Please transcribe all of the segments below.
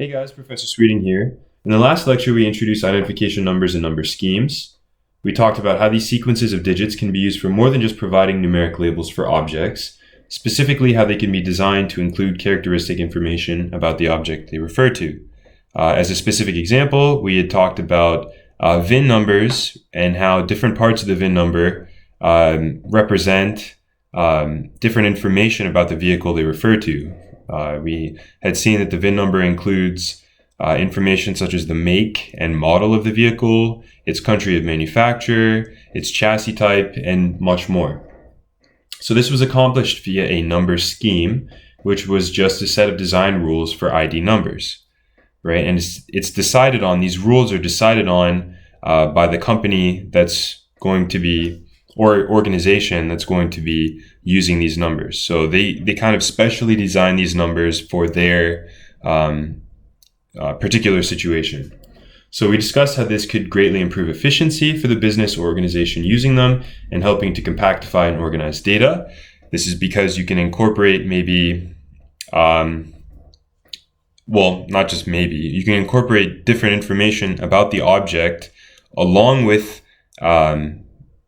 Hey guys, Professor Sweeting here. In the last lecture, we introduced identification numbers and number schemes. We talked about how these sequences of digits can be used for more than just providing numeric labels for objects, specifically how they can be designed to include characteristic information about the object they refer to. As a specific example, we had talked about VIN numbers and how different parts of the VIN number represent different information about the vehicle they refer to. We had seen that the VIN number includes information such as the make and model of the vehicle, its country of manufacture, its chassis type, and much more. So this was accomplished via a number scheme, which was just a set of design rules for ID numbers, right? And it's decided on, these rules are decided on by the company that's going to be, or organization that's going to be using these numbers. So they kind of specially design these numbers for their particular situation. So we discussed how this could greatly improve efficiency for the business or organization using them and helping to compactify and organize data. This is because you can incorporate maybe, not just maybe, you can incorporate different information about the object along with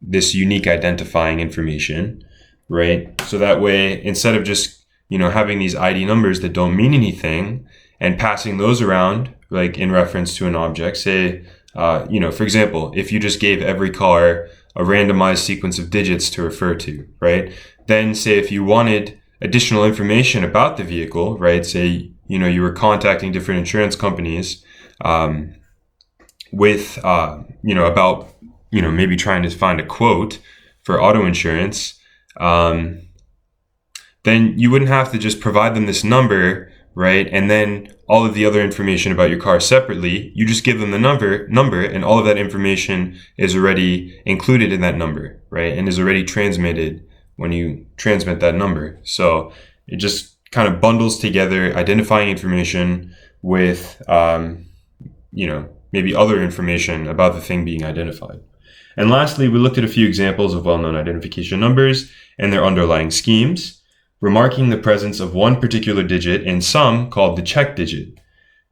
this unique identifying information, right? So that way, instead of just, having these ID numbers that don't mean anything and passing those around, like in reference to an object, say, for example, if you just gave every car a randomized sequence of digits to refer to, right? Then say if you wanted additional information about the vehicle, right? Say, you were contacting different insurance companies with, about, maybe trying to find a quote for auto insurance, then you wouldn't have to just provide them this number, right? And then all of the other information about your car separately. You just give them the number, and all of that information is already included in that number, right? And is already transmitted when you transmit that number. So it just kind of bundles together identifying information with, maybe other information about the thing being identified. And lastly, we looked at a few examples of well-known identification numbers and their underlying schemes, remarking the presence of one particular digit in some called the check digit.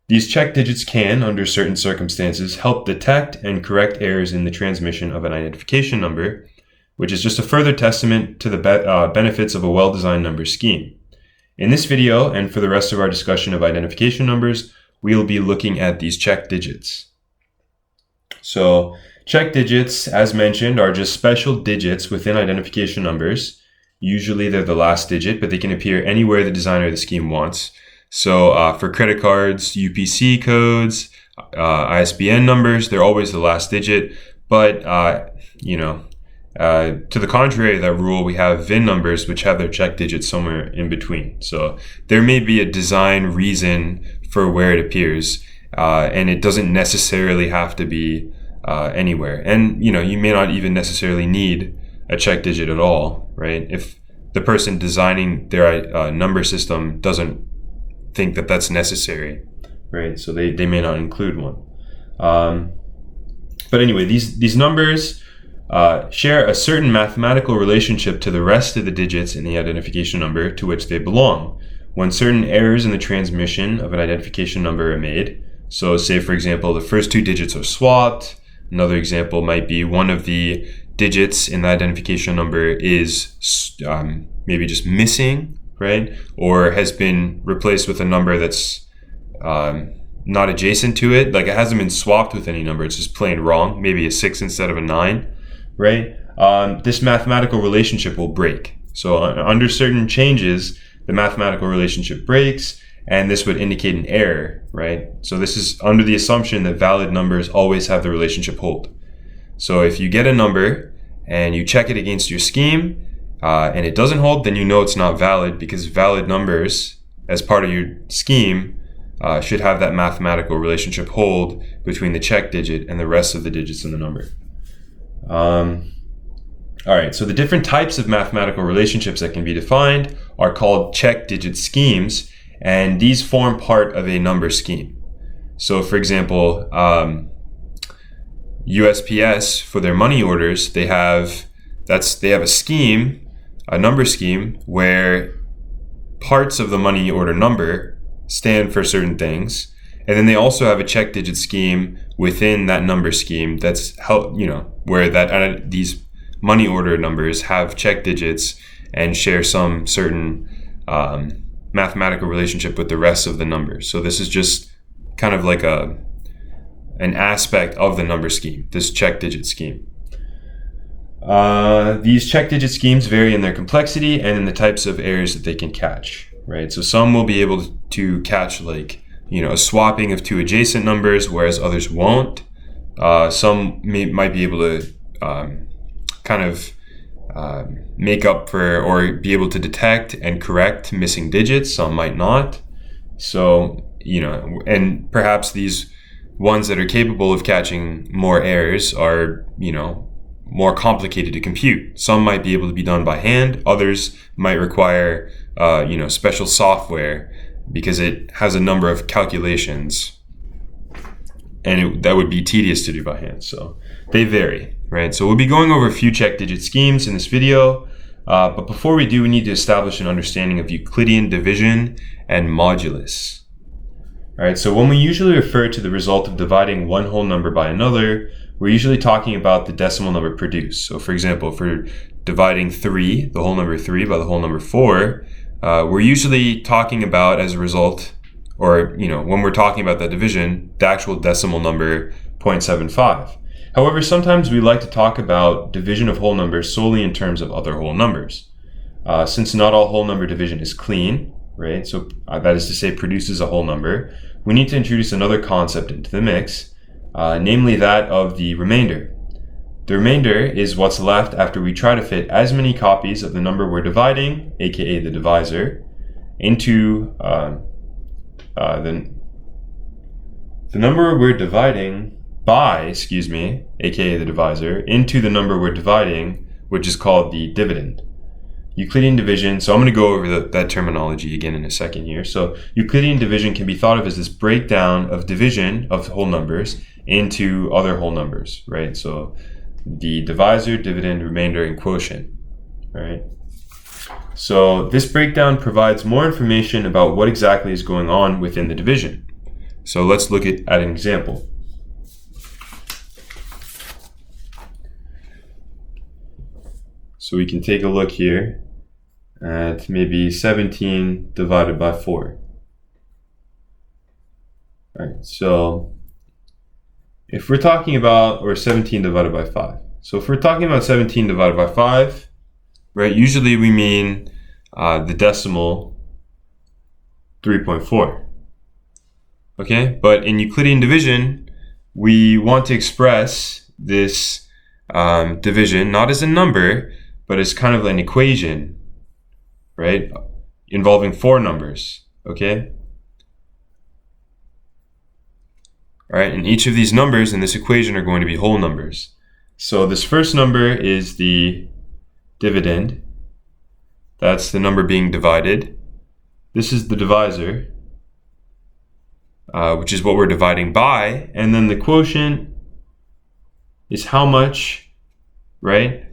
These check digits can, under certain circumstances, help detect and correct errors in the transmission of an identification number, which is just a further testament to the benefits of a well-designed number scheme. In this video, and for the rest of our discussion of identification numbers, we will be looking at these check digits. So, check digits, as mentioned, are just special digits within identification numbers. Usually they're the last digit, but they can appear anywhere the designer of the scheme wants. So for credit cards, UPC codes, ISBN numbers, they're always the last digit. But, to the contrary of that rule, we have VIN numbers, which have their check digits somewhere in between. So there may be a design reason for where it appears, and it doesn't necessarily have to be anywhere. And, you may not even necessarily need a check digit at all, right? If the person designing their number system doesn't think that that's necessary, right? So they may not include one. But anyway, these numbers share a certain mathematical relationship to the rest of the digits in the identification number to which they belong. When certain errors in the transmission of an identification number are made, so say, for example, the first two digits are swapped. Another example might be one of the digits in the identification number is maybe just missing, right? Or has been replaced with a number that's not adjacent to it. Like it hasn't been swapped with any number. It's just plain wrong. Maybe a 6 instead of a 9, right? This mathematical relationship will break. So under certain changes, the mathematical relationship breaks, and this would indicate an error, right? So this is under the assumption that valid numbers always have the relationship hold. So if you get a number and you check it against your scheme and it doesn't hold, then you know it's not valid, because valid numbers as part of your scheme should have that mathematical relationship hold between the check digit and the rest of the digits in the number. All right, so the different types of mathematical relationships that can be defined are called check digit schemes, and these form part of a number scheme. So for example, USPS, for their money orders, they have a scheme, a number scheme, where parts of the money order number stand for certain things, And then they also have a check digit scheme within that number scheme that's where that these money order numbers have check digits and share some certain mathematical relationship with the rest of the numbers. So this is just kind of like an aspect of the number scheme, this check digit scheme. These check digit schemes vary in their complexity and in the types of errors that they can catch, right? So some will be able to catch a swapping of two adjacent numbers, whereas others won't. Some might be able to make up for or be able to detect and correct missing digits. Some might not. So, and perhaps these ones that are capable of catching more errors are, more complicated to compute. Some might be able to be done by hand. Others might require, special software because it has a number of calculations and that would be tedious to do by hand. So they vary, right? So we'll be going over a few check digit schemes in this video. But before we do, we need to establish an understanding of Euclidean division and modulus. All right, so when we usually refer to the result of dividing one whole number by another, we're usually talking about the decimal number produced. So for example, if we're dividing 3, the whole number 3 by the whole number 4, we're usually talking about as a result, or when we're talking about that division, the actual decimal number 0.75. However, sometimes we like to talk about division of whole numbers solely in terms of other whole numbers. Since not all whole number division is clean, right? So that is to say produces a whole number, we need to introduce another concept into the mix, namely that of the remainder. The remainder is what's left after we try to fit as many copies of the number we're dividing, aka the divisor, into the number we're dividing by, aka the divisor, into the number we're dividing, which is called the dividend. Euclidean division, so I'm going to go over that terminology again in a second here. So Euclidean division can be thought of as this breakdown of division of whole numbers into other whole numbers, right? So the divisor, dividend, remainder, and quotient, right? So this breakdown provides more information about what exactly is going on within the division. So let's look at an example. So we can take a look here at maybe 17 divided by 4. All right, so if we're talking about, or 17 divided by 5. So if we're talking about 17 divided by 5, right, usually we mean the decimal 3.4. Okay, but in Euclidean division, we want to express this division not as a number, but as kind of an equation, right, involving 4 numbers, okay? All right, and each of these numbers in this equation are going to be whole numbers. So this first number is the dividend. That's the number being divided. This is the divisor, which is what we're dividing by. And then the quotient is how much, right,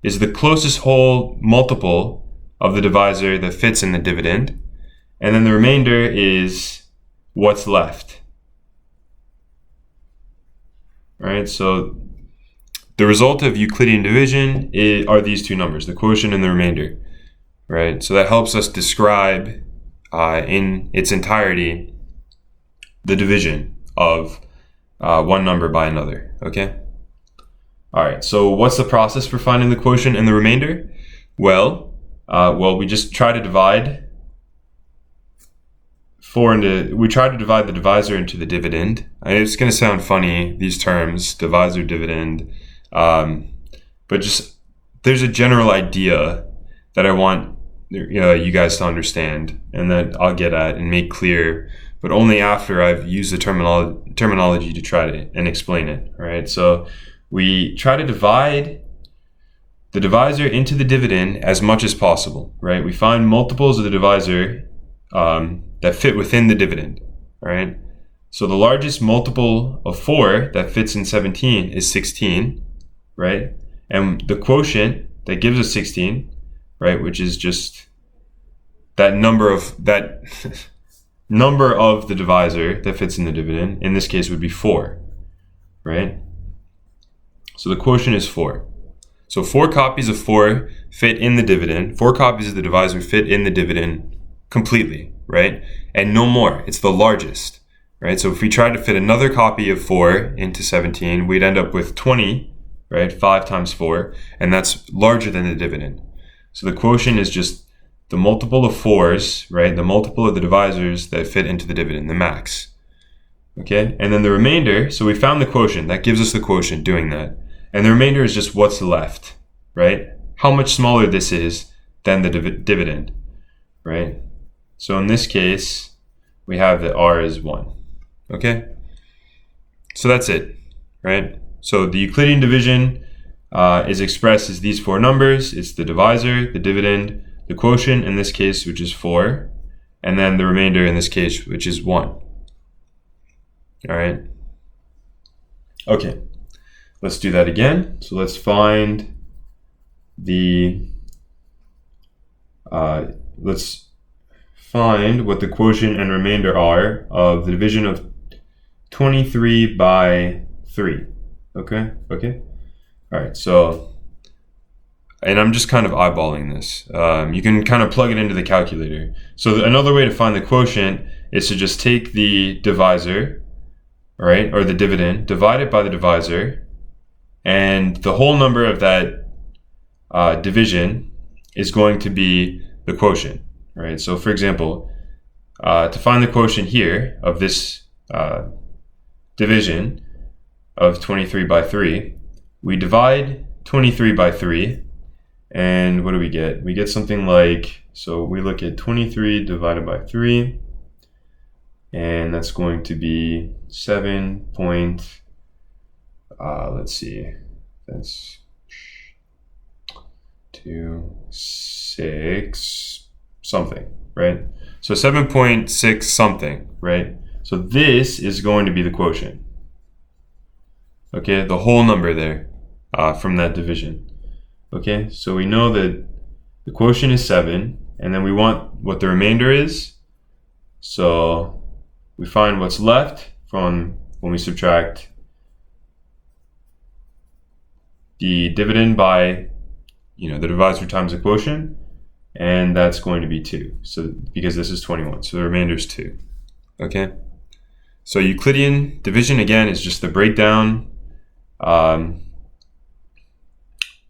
is the closest whole multiple of the divisor that fits in the dividend. And then the remainder is what's left. All right, so the result of Euclidean division are these two numbers, the quotient and the remainder, right? So that helps us describe in its entirety the division of one number by another, okay? All right, so what's the process for finding the quotient and the remainder? Well, we just try to divide we try to divide the divisor into the dividend. It's going to sound funny, these terms, divisor, dividend, but just there's a general idea that I want you guys to understand and that I'll get at and make clear, but only after I've used the terminology to try to and explain it. All right, so we try to divide the divisor into the dividend as much as possible, right? We find multiples of the divisor that fit within the dividend, all right? So the largest multiple of 4 that fits in 17 is 16, right? And the quotient that gives us 16, right, which is just that number of that number of the divisor that fits in the dividend, in this case, would be 4, right? So the quotient is 4. So 4 copies of 4 fit in the dividend. 4 copies of the divisor fit in the dividend completely, right? And no more. It's the largest, right? So if we tried to fit another copy of 4 into 17, we'd end up with 20, right? 5 times 4, and that's larger than the dividend. So the quotient is just the multiple of 4's, right? The multiple of the divisors that fit into the dividend, the max. Okay, and then the remainder, so we found the quotient. That gives us the quotient doing that. And the remainder is just what's left, right? How much smaller this is than the dividend, right? So in this case, we have that r is 1, okay? So that's it, right? So the Euclidean division is expressed as these 4 numbers. It's the divisor, the dividend, the quotient in this case, which is 4, and then the remainder in this case, which is 1. All right. Okay, let's do that again. So let's find the, let's find what the quotient and remainder are of the division of 23 by 3. Okay. All right, so, and I'm just kind of eyeballing this. You can kind of plug it into the calculator. So another way to find the quotient is to just take the divisor, right, or the dividend, divide it by the divisor, and the whole number of that division is going to be the quotient, right? So for example, to find the quotient here of this division of 23 by 3, we divide 23 by 3, and what do we get? We get something like, so we look at 23 divided by 3, and that's going to be 7 point, let's see, that's 2.6 something, right? So 7.6 something, right? So this is going to be the quotient. Okay, the whole number there from that division. Okay, so we know that the quotient is 7, and then we want what the remainder is. So we find what's left from when we subtract the dividend by, the divisor times the quotient, and that's going to be 2. So because this is 21, so the remainder is 2. Okay, so Euclidean division again is just the breakdown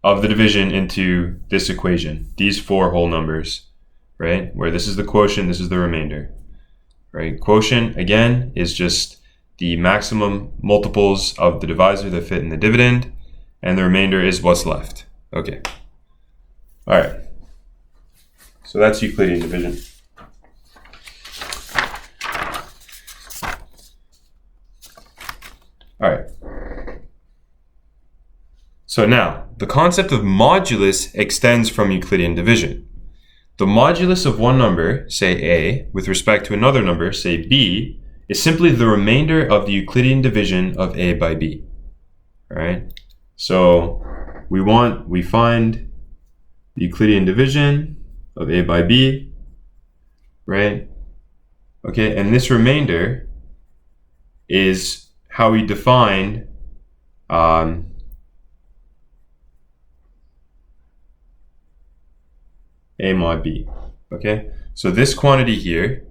of the division into this equation, these 4 whole numbers, right? Where this is the quotient, this is the remainder, right? Quotient, again, is just the maximum multiples of the divisor that fit in the dividend, and the remainder is what's left. Okay. All right. So that's Euclidean division. All right. So now, the concept of modulus extends from Euclidean division. The modulus of one number, say a, with respect to another number, say b, is simply the remainder of the Euclidean division of a by b. All right? So we find the Euclidean division of a by b, right? Okay, and this remainder is how we define a mod b. Okay, so this quantity here,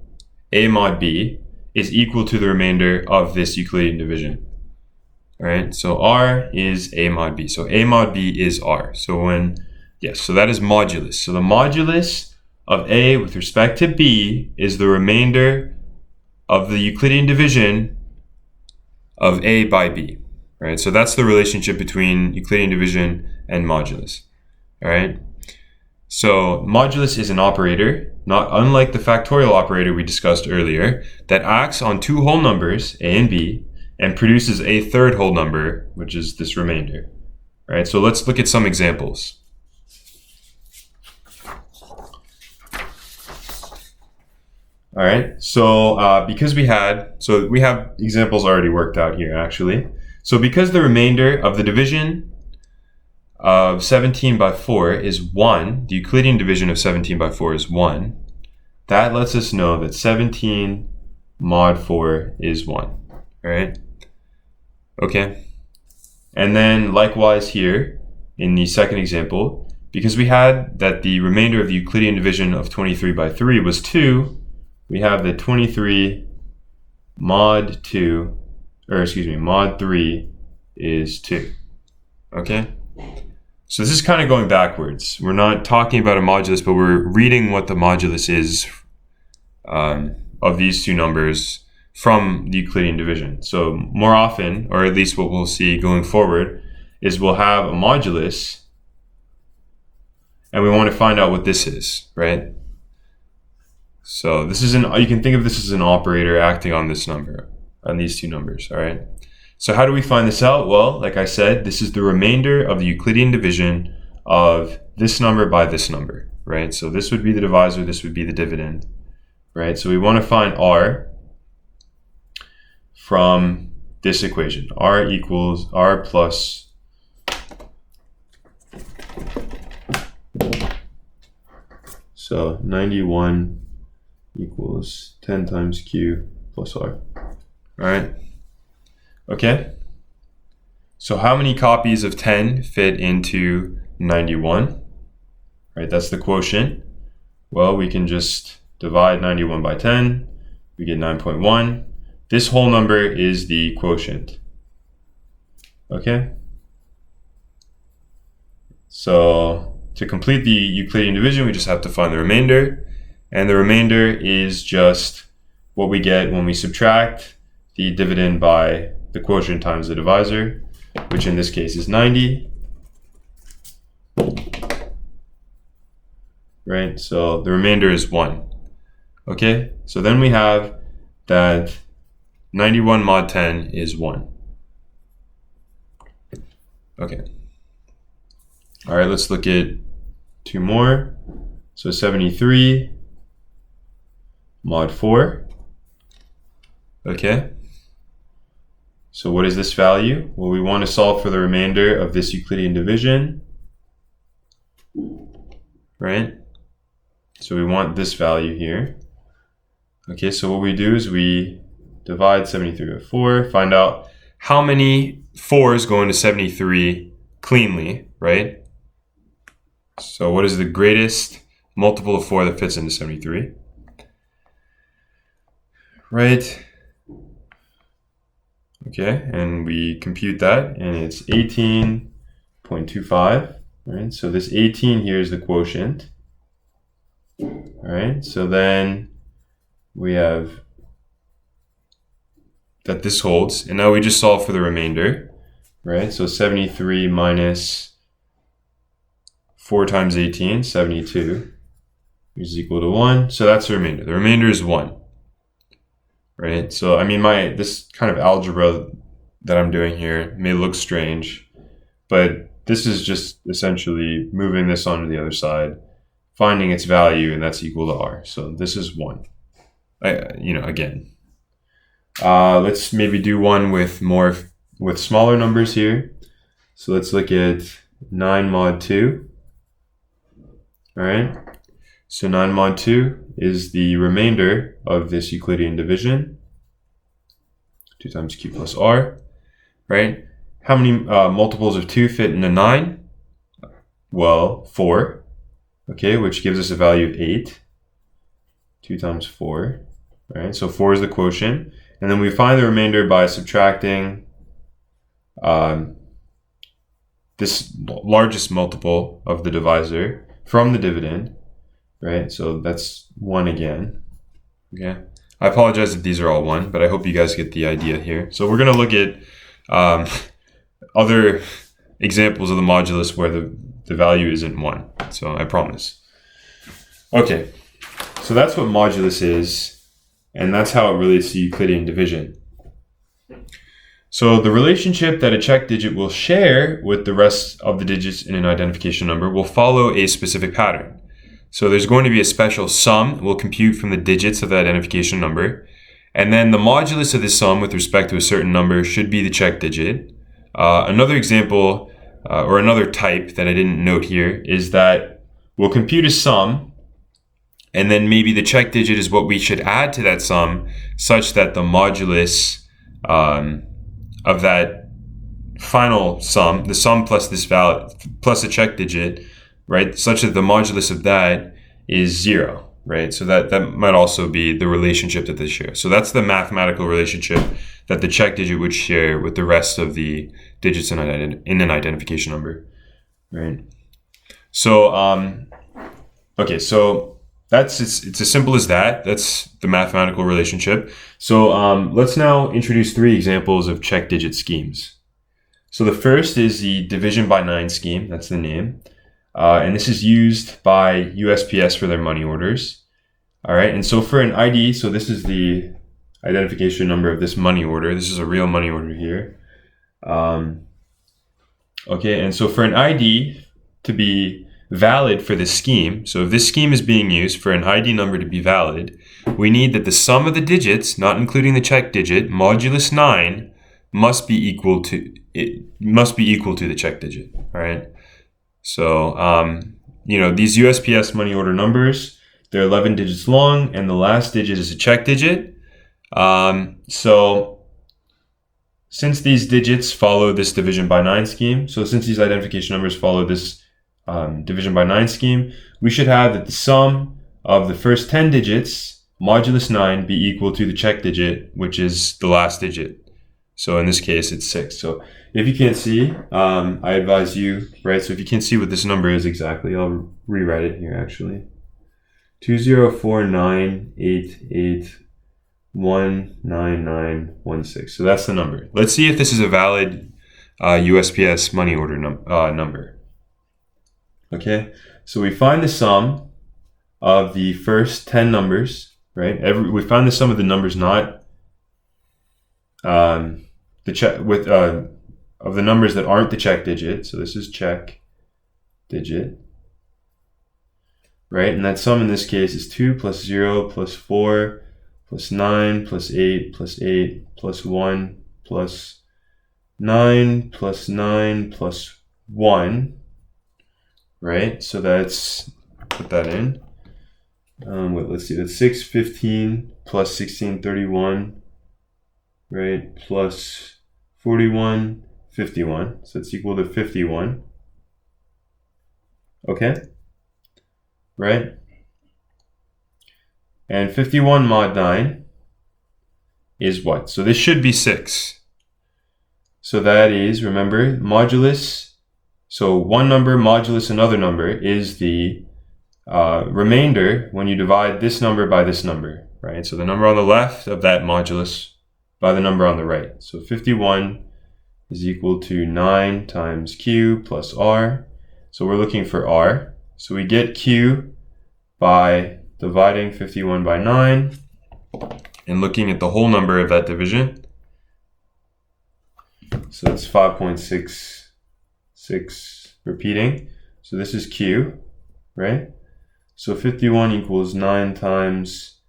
a mod b, is equal to the remainder of this Euclidean division. All right, so r is a mod b. So a mod b is r. So so that is modulus. So the modulus of a with respect to b is the remainder of the Euclidean division of a by b. All right, so that's the relationship between Euclidean division and modulus. All right. So modulus is an operator, not unlike the factorial operator we discussed earlier, that acts on 2 whole numbers, a and b, and produces a third whole number, which is this remainder. All right, so let's look at some examples. All right, so because we have examples already worked out here, actually. So because the remainder of the division of 17 by 4 is 1, the Euclidean division of 17 by 4 is 1, that lets us know that 17 mod 4 is 1. All right? Okay. And then likewise here in the second example, because we had that the remainder of the Euclidean division of 23 by 3 was 2, we have that 23 mod 2, or excuse me, mod 3 is 2. Okay? So this is kind of going backwards. We're not talking about a modulus, but we're reading what the modulus is of these two numbers from the Euclidean division. So more often, or at least what we'll see going forward, is we'll have a modulus and we want to find out what this is, right? So this is you can think of this as an operator acting on this number, on these two numbers, all right? So how do we find this out? Well, like I said, this is the remainder of the Euclidean division of this number by this number, right? So this would be the divisor, this would be the dividend, right? So we want to find R from this equation. R equals R plus so 91 equals 10 times Q plus R. All right. Okay. So how many copies of 10 fit into 91? Right, that's the quotient. Well, we can just divide 91 by 10. We get 9.1. This whole number is the quotient. Okay. So to complete the Euclidean division, we just have to find the remainder. And the remainder is just what we get when we subtract the dividend by the quotient times the divisor, which in this case is 90. Right, so the remainder is 1. Okay, so then we have that 91 mod 10 is 1. Okay. All right, let's look at two more. So 73 mod 4. Okay. So what is this value? Well, we want to solve for the remainder of this Euclidean division, right? So we want this value here. Okay, so what we do is we divide 73 by 4, find out how many 4s go into 73 cleanly, right? So what is the greatest multiple of 4 that fits into 73? Right? Okay, and we compute that, and it's 18.25, right? So this 18 here is the quotient. All right, so then we have that this holds, and now we just solve for the remainder, right? So 73 minus 4 times 18, 72, which is equal to 1. So that's the remainder. The remainder is 1. Right, so I mean, this kind of algebra that I'm doing here may look strange, but this is just essentially moving this onto the other side, finding its value, and that's equal to R. So this is 1. Again, let's maybe do one with smaller numbers here. So let's look at 9 mod 2. All right. So 9 mod 2 is the remainder of this Euclidean division. 2 times Q plus R, right? How many multiples of 2 fit into 9? Well, 4, okay, which gives us a value of 8. 2 times 4, right? So 4 is the quotient. And then we find the remainder by subtracting this largest multiple of the divisor from the dividend. Right, so that's 1 again. Okay, I apologize if these are all 1, but I hope you guys get the idea here. So we're going to look at other examples of the modulus where the value isn't 1. So I promise. Okay, so that's what modulus is, and that's how it relates to Euclidean division. So the relationship that a check digit will share with the rest of the digits in an identification number will follow a specific pattern. So there's going to be a special sum we'll compute from the digits of the identification number. And then the modulus of this sum with respect to a certain number should be the check digit. Another example, or another type that I didn't note here, is that we'll compute a sum And then maybe the check digit is what we should add to that sum, such that the modulus of that final sum, the sum plus this value plus a check digit, right, such that the modulus of that is 0, right? So that might also be the relationship that they share. So that's the mathematical relationship that the check digit would share with the rest of the digits in an identification number, right? So, okay, so it's as simple as that. That's the mathematical relationship. So let's now introduce 3 examples of check digit schemes. So the first is the division by 9 scheme. That's the name. And this is used by USPS for their money orders. All right. And so for an ID, so this is the identification number of this money order. This is a real money order here. Okay. And so for an ID to be valid for this scheme, so if this scheme is being used for an ID number to be valid, we need that the sum of the digits, not including the check digit, modulus 9, must be equal to the check digit. All right. So these USPS money order numbers, they're 11 digits long, and the last digit is a check digit. So since these digits follow this division by 9 scheme, so since these identification numbers follow this division by 9 scheme, we should have that the sum of the first 10 digits, modulus 9, be equal to the check digit, which is the last digit. So in this case, it's 6. So if you can't see, I advise you, right? So if you can't see what this number is exactly, I'll rewrite it here actually. 204988199916. So that's the number. Let's see if this is a valid USPS money order number. Okay, so we find the sum of the first 10 numbers, right? We find the sum of the numbers not of the numbers that aren't the check digit. So this is check digit, right? And that sum in this case is 2 plus 0 plus 4 plus 9 plus 8 plus 8 plus 1 plus 9 plus 9 plus 1. Right, so that's, put that in. Let's see, that's 6, 15 plus 16, 31, right, plus 41, 51. So it's equal to 51. Okay, right? And 51 mod 9 is what? So this should be 6. So that is, remember, modulus. So one number modulus another number is the remainder when you divide this number by this number, right? So the number on the left of that modulus by the number on the right. So 51 is equal to 9 times Q plus R. So we're looking for R. So we get Q by dividing 51 by 9 and looking at the whole number of that division. So it's 5.66 repeating. So this is Q, right? So 51 equals 9 times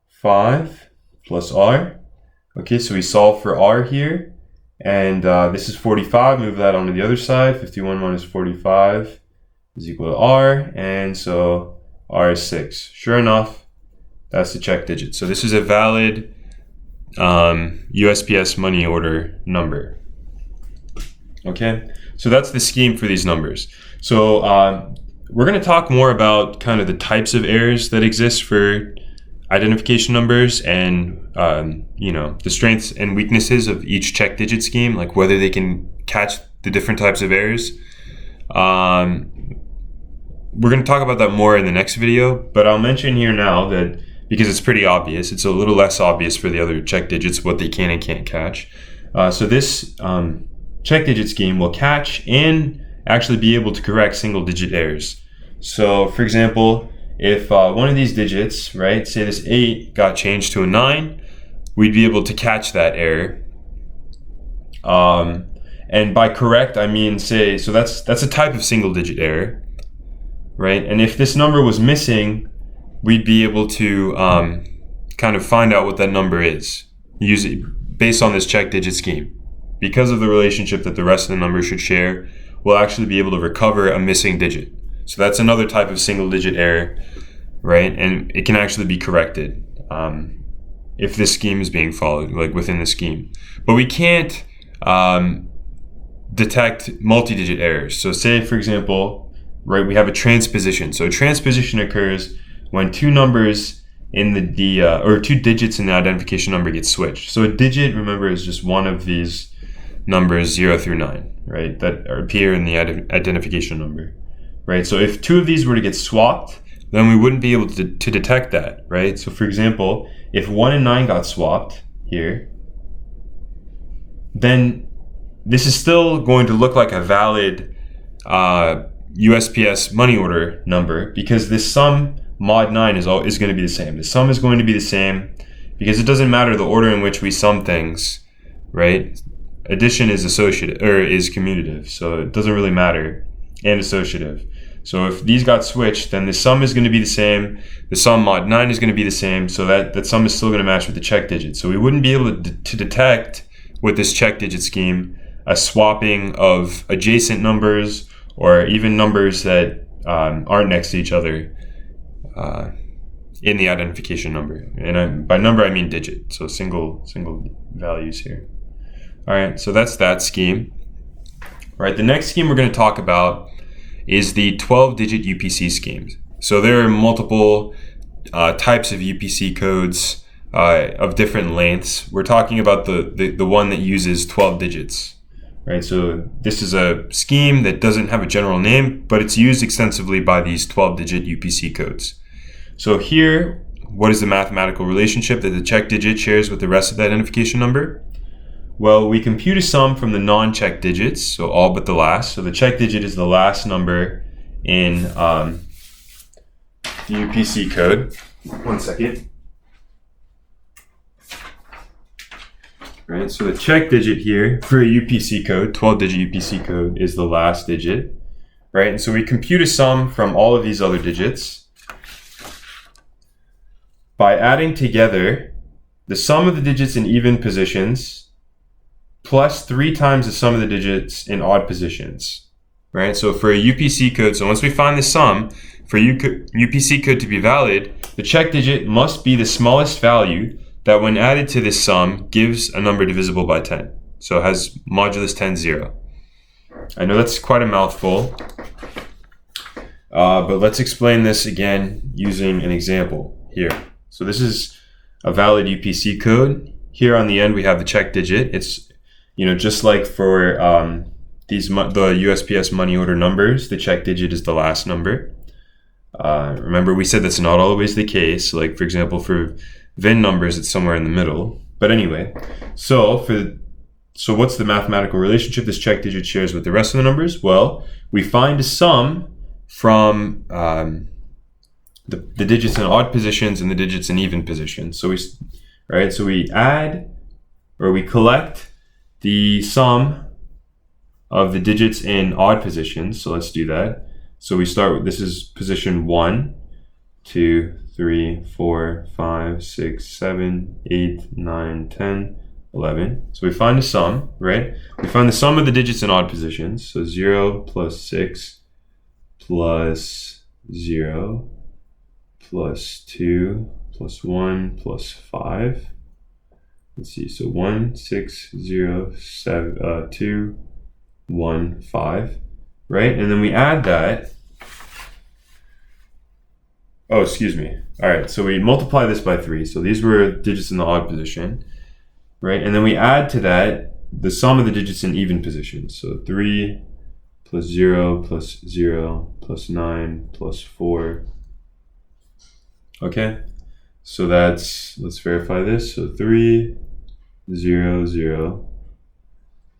5 plus R. Okay, so we solve for R here. And this is 45. Move that onto the other side. 51 minus 45 is equal to R. And so R is 6. Sure enough, that's the check digit. So this is a valid USPS money order number. Okay, so that's the scheme for these numbers. So we're going to talk more about kind of the types of errors that exist for identification numbers and the strengths and weaknesses of each check digit scheme, like whether they can catch the different types of errors. We're going to talk about that more in the next video, but I'll mention here now that because it's pretty obvious, it's a little less obvious for the other check digits what they can and can't catch. So this check digit scheme will catch and actually be able to correct single digit errors. So for example, if one of these digits, right, say this 8 got changed to a 9, we'd be able to catch that error. And by correct, I mean say, so that's a type of single digit error, right? And if this number was missing, we'd be able to kind of find out what that number is, use it based on this check digit scheme. Because of the relationship that the rest of the numbers should share, we'll actually be able to recover a missing digit. So that's another type of single digit error right? And it can actually be corrected if this scheme is being followed, like within the scheme. But we can't detect multi-digit errors. So say, for example, right, we have a transposition. So a transposition occurs when two numbers in or two digits in the identification number get switched. So a digit, remember, is just one of these numbers 0 through 9, right, that appear in the identification number, right? So if two of these were to get swapped, then we wouldn't be able to detect that, right? So for example, if 1 and 9 got swapped here, then this is still going to look like a valid USPS money order number, because this sum mod 9 is going to be the same. The sum is going to be the same because it doesn't matter the order in which we sum things, right? Addition is associative or is commutative, so it doesn't really matter, and associative. So if these got switched, then the sum is going to be the same. The sum mod 9 is going to be the same, so that sum is still going to match with the check digit. So we wouldn't be able to detect with this check digit scheme a swapping of adjacent numbers or even numbers that aren't next to each other in the identification number. And by number, I mean digit, so single values here. All right, so that's that scheme. All right, the next scheme we're going to talk about is the 12-digit UPC schemes. So there are multiple types of UPC codes of different lengths. We're talking about the one that uses 12 digits, right? So this is a scheme that doesn't have a general name, but it's used extensively by these 12-digit UPC codes. So here, what is the mathematical relationship that the check digit shares with the rest of the identification number? Well, we compute a sum from the non-check digits, so all but the last. So the check digit is the last number in the UPC code. 1 second. Right, so the check digit here for a UPC code, 12-digit UPC code, is the last digit. Right, and so we compute a sum from all of these other digits by adding together the sum of the digits in even positions plus 3 times the sum of the digits in odd positions, right? So for a UPC code, so once we find the sum, for UPC code to be valid, the check digit must be the smallest value that when added to this sum gives a number divisible by 10. So it has modulus 10, 0. I know that's quite a mouthful, but let's explain this again using an example here. So this is a valid UPC code. Here on the end, we have the check digit. It's just like for the USPS money order numbers, the check digit is the last number. Remember, we said that's not always the case. Like, for example, for VIN numbers, it's somewhere in the middle. But anyway, so what's the mathematical relationship this check digit shares with the rest of the numbers? Well, we find a sum from the digits in odd positions and the digits in even positions. So we add, or we collect the sum of the digits in odd positions. So let's do that. So we start with, this is position 1, 2, 3, 4, 5, 6, 7, 8, 9, 10, 11. So we find the sum, right? We find the sum of the digits in odd positions. So 0 plus 6 plus 0 plus 2 plus 1 plus 5. Let's see, so 1, 6, 0, 7, 2, 1, 5, right? And then we add that. Oh, excuse me. All right, so we multiply this by 3. So these were digits in the odd position, right? And then we add to that the sum of the digits in even positions. So 3 plus 0 plus 0 plus 9 plus 4. Okay, so let's verify this. So 3, 0, 0,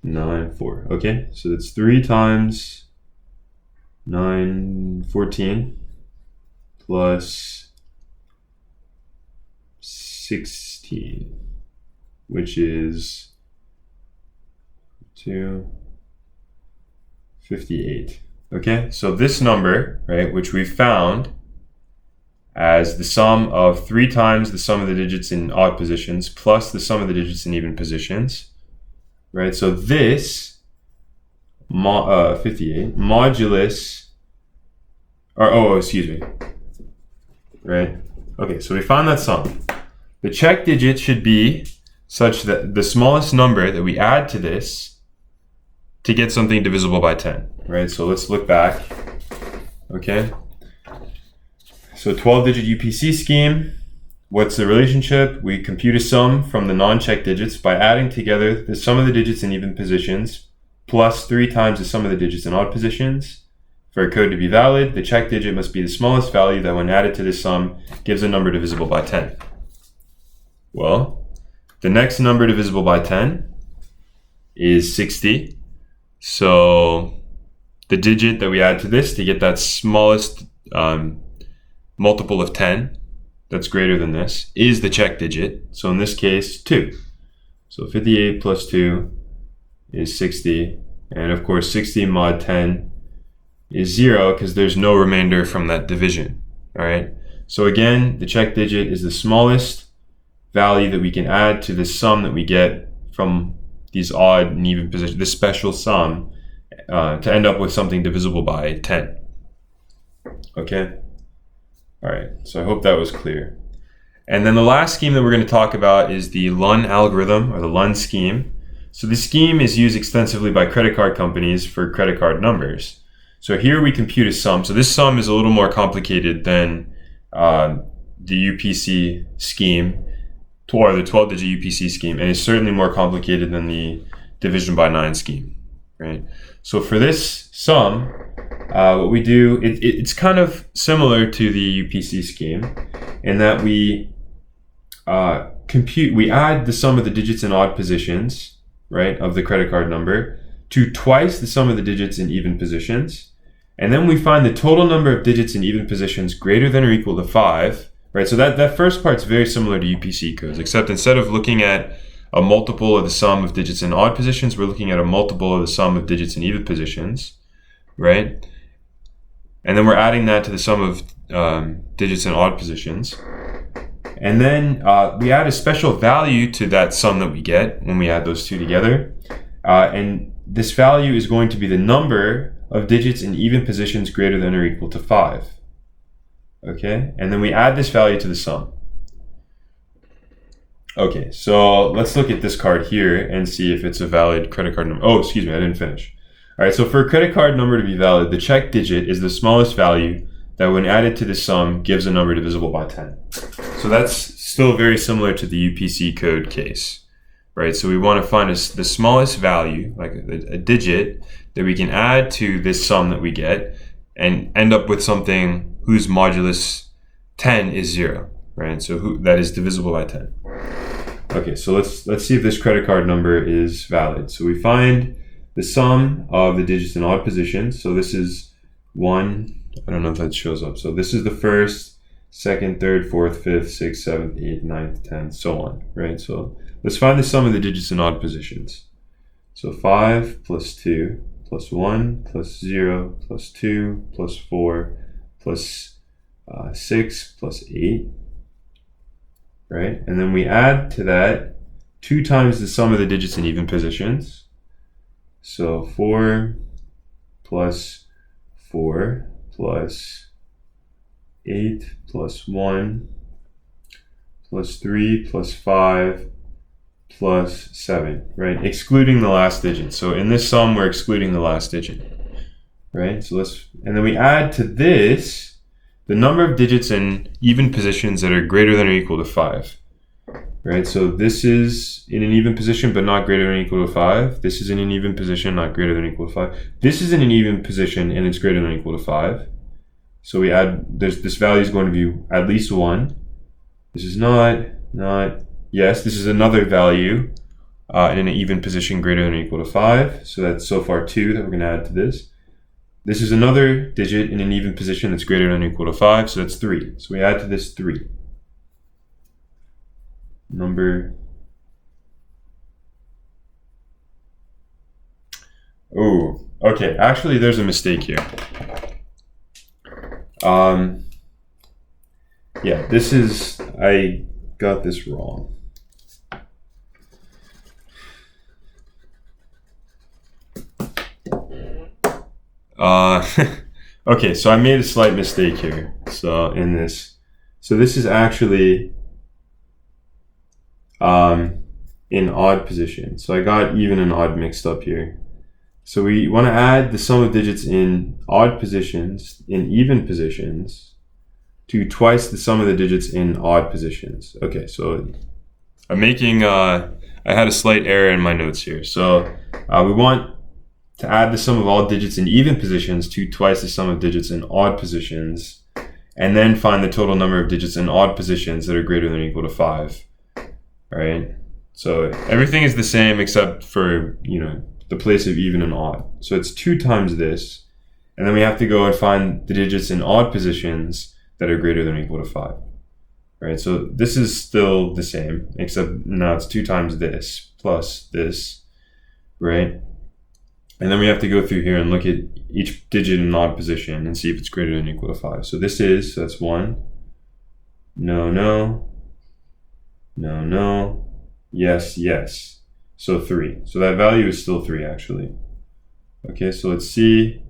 9, 4. Okay, so that's 3 times 9, 14 plus 16, which is 58. Okay, so this number, right, which we found as the sum of 3 times the sum of the digits in odd positions plus the sum of the digits in even positions, right? So this 58 modulus, excuse me. right? Okay, so we found that sum. The check digit should be such that the smallest number that we add to this to get something divisible by 10, right? So let's look back, okay? So 12-digit UPC scheme, what's the relationship? We compute a sum from the non-check digits by adding together the sum of the digits in even positions plus 3 times the sum of the digits in odd positions. For a code to be valid, the check digit must be the smallest value that when added to this sum gives a number divisible by 10. Well, the next number divisible by 10 is 60. So the digit that we add to this to get that smallest multiple of 10 that's greater than this is the check digit. So in this case, 2. So 58 plus 2 is 60. And of course, 60 mod 10 is 0 because there's no remainder from that division. All right. So again, the check digit is the smallest value that we can add to the sum that we get from these odd and even positions, this special sum, to end up with something divisible by 10. Okay. All right. So I hope that was clear. And then the last scheme that we're going to talk about is the LUN algorithm, or the LUN scheme. So this scheme is used extensively by credit card companies for credit card numbers. So here we compute a sum. So this sum is a little more complicated than the UPC scheme, or the 12-digit UPC scheme, and it's certainly more complicated than the division by 9 scheme, right? So for this sum, what we do, it's kind of similar to the UPC scheme in that we add the sum of the digits in odd positions, right, of the credit card number to twice the sum of the digits in even positions. And then we find the total number of digits in even positions greater than or equal to 5, right? So that first part's very similar to UPC codes, except instead of looking at a multiple of the sum of digits in odd positions, we're looking at a multiple of the sum of digits in even positions, right? And then we're adding that to the sum of digits in odd positions. And then we add a special value to that sum that we get when we add those two together. And this value is going to be the number of digits in even positions greater than or equal to 5. Okay, and then we add this value to the sum. Okay, so let's look at this card here and see if it's a valid credit card number. Oh, excuse me, I didn't finish. All right, so for a credit card number to be valid, the check digit is the smallest value that when added to the sum gives a number divisible by 10. So that's still very similar to the UPC code case, right? So we want to find the smallest value, like a digit, that we can add to this sum that we get and end up with something whose modulus 10 is 0, right? So that is divisible by 10. Okay, so let's see if this credit card number is valid. So we find the sum of the digits in odd positions. So this is 1, I don't know if that shows up. So this is the first, second, third, fourth, fifth, sixth, seventh, eighth, ninth, 10th, so on, right? So let's find the sum of the digits in odd positions. So 5 plus 2 plus 1 plus 0 plus 2 plus 4 plus 6 plus 8, right? And then we add to that 2 times the sum of the digits in even positions. So 4 plus 4 plus 8 plus 1 plus 3 plus 5 plus 7, right? Excluding the last digit. So in this sum, we're excluding the last digit, right? So and then we add to this the number of digits in even positions that are greater than or equal to 5, right? So this is in an even position, but not greater than or equal to 5. This is in an even position, not greater than or equal to 5. This is in an even position, and it's greater than or equal to 5. So we add, this value is going to be at least 1. This is not, yes, this is another value in an even position greater than or equal to 5. So that's so far 2 that we're going to add to this. This is another digit in an even position that's greater than or equal to 5. So that's 3. So we add to this 3. Oh, okay. Actually, there's a mistake here. Yeah, I got this wrong. Okay, so I made a slight mistake here. So in this, So this is actually in odd position. So I got even and odd mixed up here. So we want to add the sum of digits in odd positions, in even positions, to twice the sum of the digits in odd positions. Okay, so I'm making, I had a slight error in my notes here. So we want to add the sum of all digits in even positions to twice the sum of digits in odd positions, and then find the total number of digits in odd positions that are greater than or equal to 5. All right, so everything is the same except for, the place of even and odd. So it's 2 times this, and then we have to go and find the digits in odd positions that are greater than or equal to 5. All right, so this is still the same, except now it's 2 times this plus this, right? And then we have to go through here and look at each digit in odd position and see if it's greater than or equal to 5. So this is, so that's 1. No, no. No, no. Yes, yes. So 3. So that value is still 3, actually. Okay, so let's see.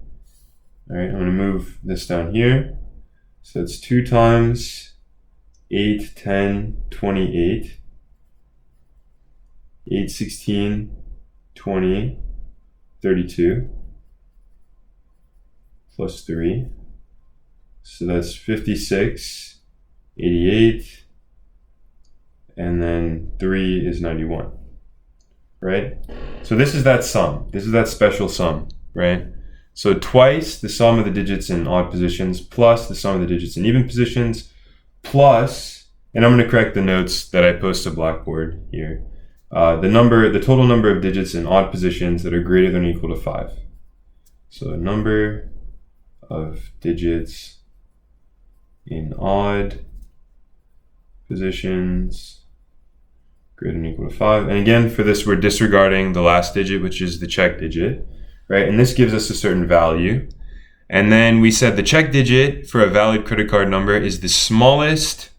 All right, I'm going to move this down here. So it's 2 times 8, 10, 28. 8, 16, 20, 32. Plus 3. So that's 56, 88. And then 3 is 91. Right? So this is that sum. This is that special sum, right? So twice the sum of the digits in odd positions plus the sum of the digits in even positions plus, and I'm going to correct the notes that I post to Blackboard here, the total number of digits in odd positions that are greater than or equal to 5. So number of digits in odd positions greater than or equal to 5. And again, for this, we're disregarding the last digit, which is the check digit, right? And this gives us a certain value. And then we said the check digit for a valid credit card number is the smallest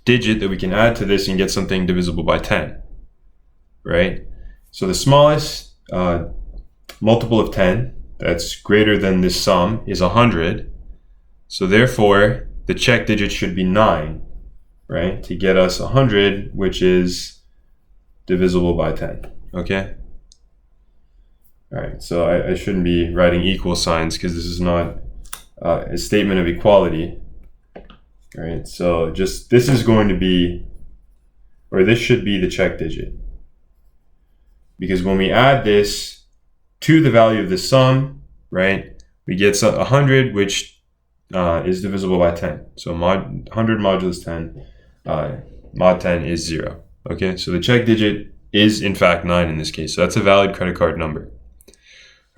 digit that we can add to this and get something divisible by 10, right? So the smallest multiple of 10 that's greater than this sum is 100. So therefore, the check digit should be 9. Right, to get us 100, which is divisible by 10, okay? All right, so I shouldn't be writing equal signs because this is not a statement of equality. All right, so just, this is going to be, or this should be the check digit. Because when we add this to the value of the sum, right, we get 100, which is divisible by 10. So 100 modulus 10. Mod 10 is 0. Okay, so the check digit is in fact 9 in this case. So that's a valid credit card number.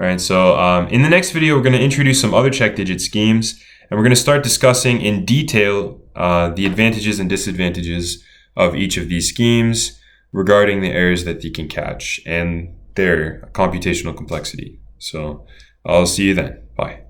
All right, so in the next video, we're going to introduce some other check digit schemes, and we're going to start discussing in detail the advantages and disadvantages of each of these schemes regarding the errors that they can catch and their computational complexity. So I'll see you then. Bye.